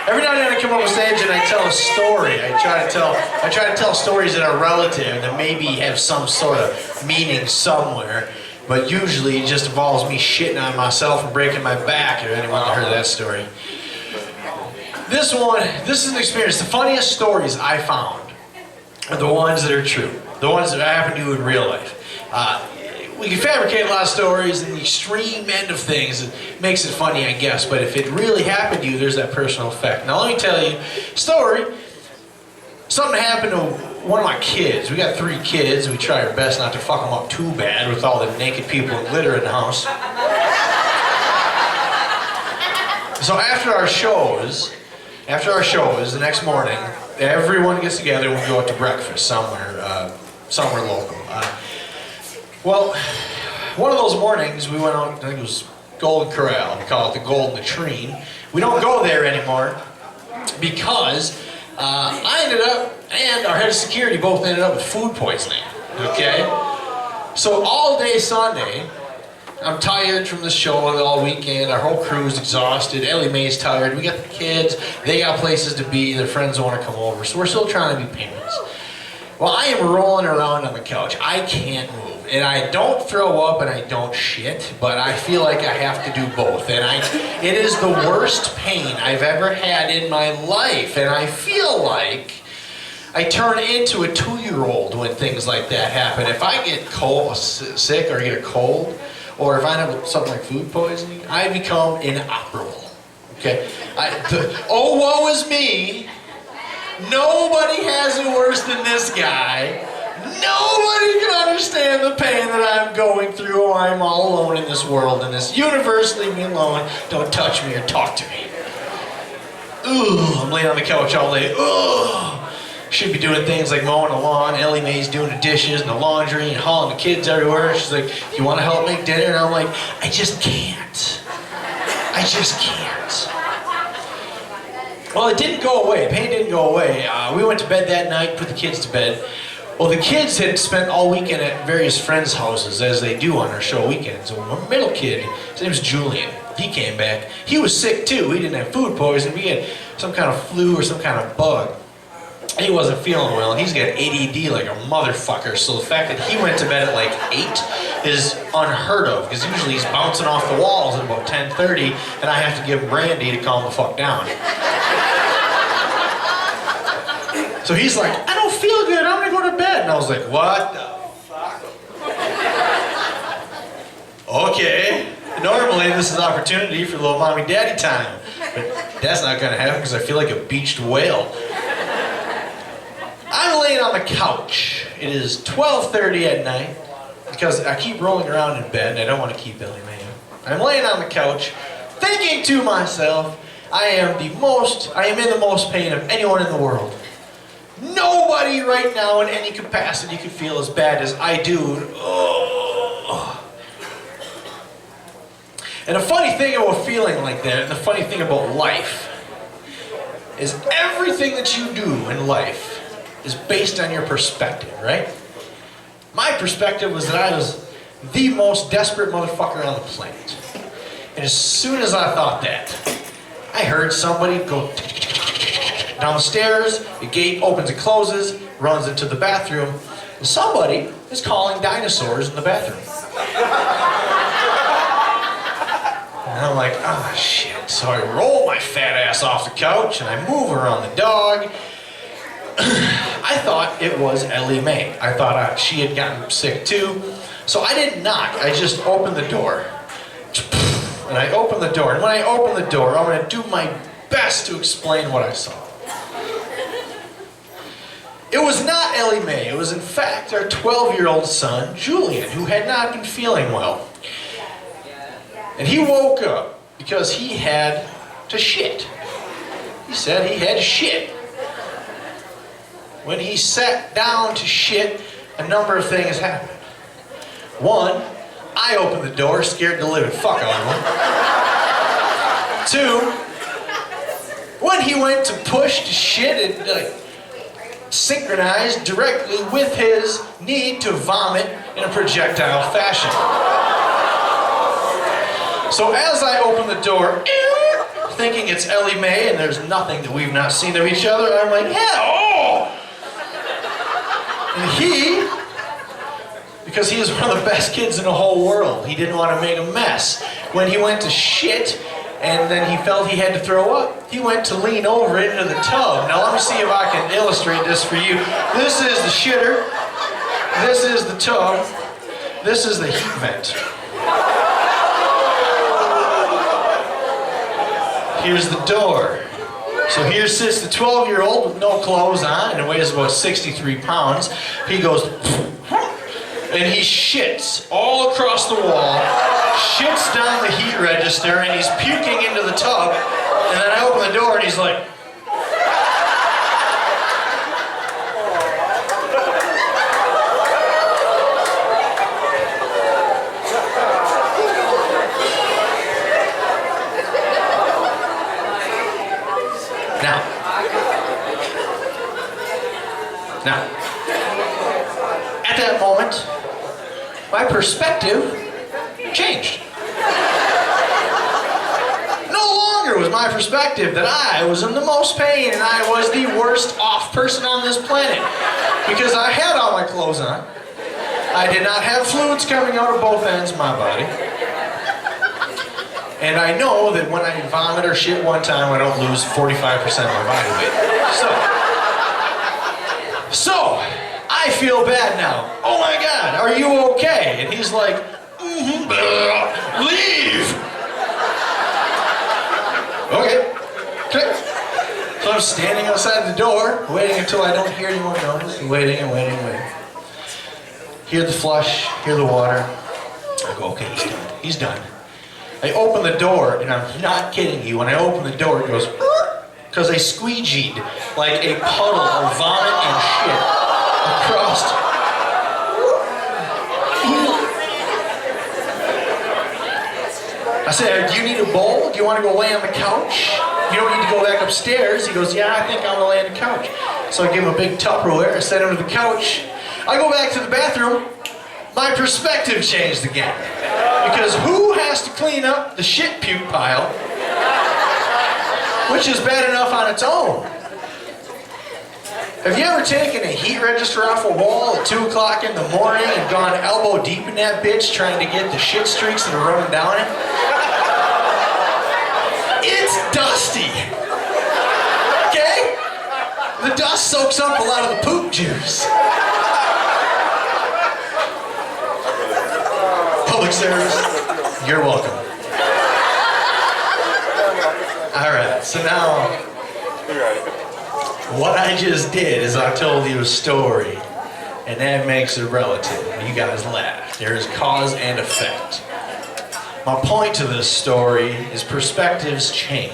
Every now and then I come up on stage and I tell a story. I try to tell stories that are relative that maybe have some sort of meaning somewhere. But usually it just involves me shitting on myself and breaking my back, if anyone heard that story. This is an experience. The funniest stories I found are the ones that are true. The ones that happen to you in real life. We can fabricate a lot of stories, and the extreme end of things makes it funny, I guess. But if it really happened to you, there's that personal effect. Now, let me tell you a story. Something happened to one of my kids. We got 3 kids. We try our best not to fuck them up too bad with all the naked people and glitter in the house. So after our shows, the next morning, everyone gets together and we go out to breakfast somewhere local. Well, one of those mornings we went out, I think it was Golden Corral, we call it the Golden Latrine. We don't go there anymore because I ended up, and our head of security both ended up with food poisoning, okay? So all day Sunday, I'm tired from the show all weekend, our whole crew's exhausted, Ellie Mae's tired, we got the kids, they got places to be, their friends want to come over, so we're still trying to be parents. Well, I am rolling around on the couch. I can't move. And I don't throw up and I don't shit, but I feel like I have to do both. And it is the worst pain I've ever had in my life. And I feel like I turn into a 2-year-old when things like that happen. If I get sick or get a cold, or if I have something like food poisoning, I become inoperable. Okay? Oh, woe is me. Nobody has it worse than this guy. Nobody can understand the pain that I'm going through. I'm all alone in this world, in this universe. Leave me alone. Don't touch me or talk to me. Ooh, I'm laying on the couch all day. Ooh. Should be doing things like mowing the lawn. Ellie Mae's doing the dishes and the laundry and hauling the kids everywhere. She's like, "You want to help make dinner?" And I'm like, I just can't. I just can't. Well, it didn't go away. Pain didn't go away. We went to bed that night, put the kids to bed. Well, the kids had spent all weekend at various friends' houses, as they do on our show weekends. So my middle kid, his name was Julian, he came back. He was sick too. He didn't have food poisoning. We had some kind of flu or some kind of bug. He wasn't feeling well, and he's got ADD like a motherfucker. So the fact that he went to bed at like 8 is unheard of, because usually he's bouncing off the walls at about 10:30, and I have to give him brandy to calm the fuck down. So he's like, "I don't feel good, I'm gonna go to bed." And I was like, "What the fuck?" Okay. Normally this is an opportunity for a little mommy daddy time. But that's not gonna happen because I feel like a beached whale. I'm laying on the couch. It is 12:30 at night because I keep rolling around in bed and I don't want to keep Ellie Mae. I'm laying on the couch thinking to myself, I am in the most pain of anyone in the world. Nobody right now in any capacity could feel as bad as I do. Oh. And the funny thing about feeling like that, and the funny thing about life, is everything that you do in life is based on your perspective, right? My perspective was that I was the most desperate motherfucker on the planet. And as soon as I thought that, I heard somebody go down the stairs, the gate opens and closes, runs into the bathroom, and somebody is calling dinosaurs in the bathroom. And I'm like, oh shit. So I roll my fat ass off the couch and I move around the dog. I thought it was Ellie Mae. I thought she had gotten sick too. So I didn't knock, I just opened the door. And I opened the door, and when I open the door, I'm gonna do my best to explain what I saw. It was not Ellie Mae. It was in fact our 12-year-old son, Julian, who had not been feeling well. And he woke up because he had to shit. He said he had to shit. When he sat down to shit, a number of things happened. One, I opened the door, scared the living fuck out of him. Two, when he went to push to shit, it synchronized directly with his need to vomit in a projectile fashion. So as I opened the door, thinking it's Ellie Mae and there's nothing that we've not seen of each other. I'm like, yeah, oh! And he, because he was one of the best kids in the whole world, he didn't want to make a mess. When he went to shit and then he felt he had to throw up, he went to lean over into the tub. Now let me see if I can illustrate this for you. This is the shitter. This is the tub. This is the heat vent. Here's the door. So here sits the 12-year-old with no clothes on and weighs about 63 pounds. He goes, and he shits all across the wall, shits down the heat register, and he's puking into the tub. And then I open the door and he's like, Now, at that moment, my perspective changed. No longer was my perspective that I was in the most pain and I was the worst off person on this planet because I had all my clothes on. I did not have fluids coming out of both ends of my body. And I know that when I vomit or shit one time, I don't lose 45% of my body weight. So, I feel bad now. Oh my God, are you okay? And he's like, leave. Okay. So I'm standing outside the door, waiting until I don't hear anyone else, and waiting and waiting and waiting. Hear the flush, hear the water. I go, okay, he's done. He's done. I open the door, and I'm not kidding you. When I open the door, it goes, because I squeegeed like a puddle of vomit and shit across. I said, do you need a bowl? Do you want to go lay on the couch? You don't need to go back upstairs. He goes, yeah, I think I'm going to lay on the couch. So I give him a big Tupperware. I set him to the couch. I go back to the bathroom. My perspective changed again. Because who has to clean up the shit puke pile, which is bad enough on its own? Have you ever taken a heat register off a wall at 2 o'clock in the morning and gone elbow deep in that bitch trying to get the shit streaks that are running down it? It's dusty. Okay? The dust soaks up a lot of the poop juice. Public service, you're welcome. Alright, so now, what I just did is I told you a story, and that makes it relative. You guys laughed. There is cause and effect. My point to this story is perspectives change.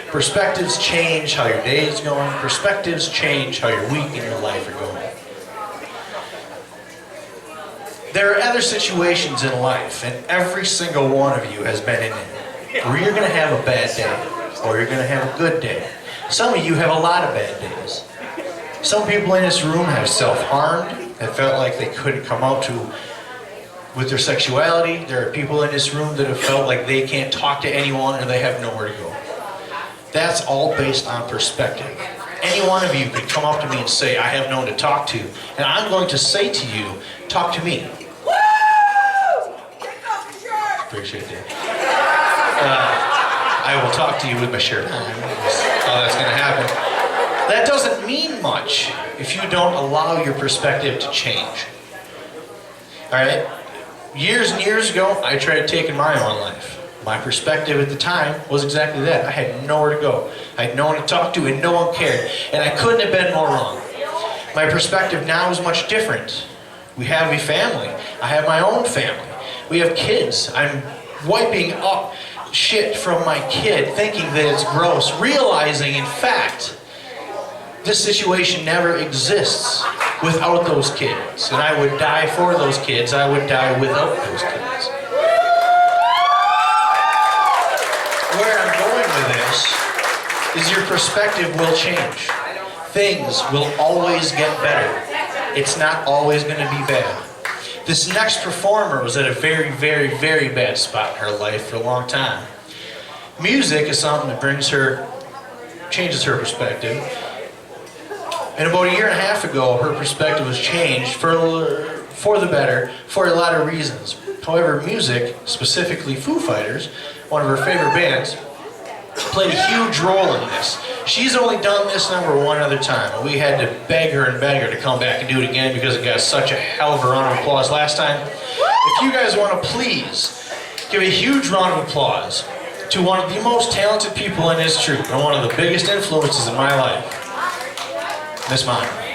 Perspectives change how your day is going. Perspectives change how your week and your life are going. There are other situations in life, and every single one of you has been in it, where you're going to have a bad day, or you're going to have a good day. Some of you have a lot of bad days. Some people in this room have self-harmed, that felt like they couldn't come out to with their sexuality. There are people in this room that have felt like they can't talk to anyone or they have nowhere to go. That's all based on perspective. Any one of you could come up to me and say, I have no one to talk to, and I'm going to say to you, talk to me. Appreciate that. I will talk to you with my shirt on. That's how that's going to happen. That doesn't mean much if you don't allow your perspective to change. Alright? Years and years ago, I tried taking my own life. My perspective at the time was exactly that. I had nowhere to go. I had no one to talk to and no one cared. And I couldn't have been more wrong. My perspective now is much different. We have a family. I have my own family. We have kids. I'm wiping up shit from my kid, thinking that it's gross, realizing, in fact, this situation never exists without those kids. And I would die for those kids. I would die without those kids. Where I'm going with this is your perspective will change. Things will always get better. It's not always going to be bad. This next performer was at a very, very, very bad spot in her life for a long time. Music is something that changes her perspective. And about a year and a half ago, her perspective was changed for the better for a lot of reasons. However, music, specifically Foo Fighters, one of her favorite bands, played a huge role in this. She's only done this number one other time, and we had to beg her to come back and do it again because it got such a hell of a round of applause last time. If you guys want to please give a huge round of applause to one of the most talented people in this troupe and one of the biggest influences in my life, Miss Mine.